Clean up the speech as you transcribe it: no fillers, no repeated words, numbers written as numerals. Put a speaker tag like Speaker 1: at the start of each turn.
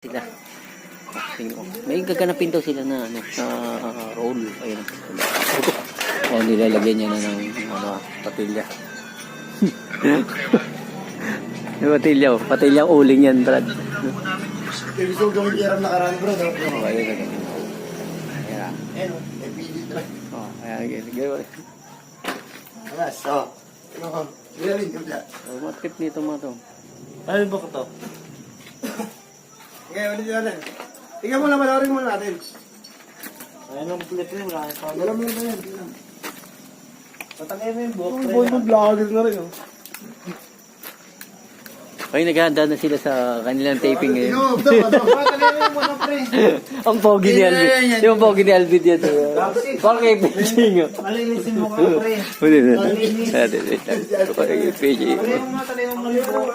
Speaker 1: Sila. Tingnan mo. May gaganapin daw sila na ano, na roll. Ayun. O nilalagyan niya na ng ano, patilya. Yung patilya, patilyang uling yan, Brad.
Speaker 2: Gusto gawin kaya nakaraan, bro.
Speaker 1: Oh, ayun na. Ayan.
Speaker 2: Ayun, may pilit na.
Speaker 1: Oh, ayan. Gawin.
Speaker 2: Alas, oh. Ano, galing ko dyan.
Speaker 1: Oh, mga trip nito mga to.
Speaker 2: Ano ba ko to? Okay, ulit natin. Tingnan mo na, malawarin mo natin. Ayun ang pilit rin, wala ka. Wala mo na yan. Patangay mo yung buhok. Ang buhok mo, vlogger na rin, oh.
Speaker 1: Ay, naghahanda na sila sa kanilang taping ngayon. Ang pogi ni Alvin. Yung pogi ni Alvin yan. Bakit fishing?
Speaker 2: Malinisin mo ka, pre.
Speaker 1: Huli na. Fishing.
Speaker 2: Pre, yung mga talay mo malibo.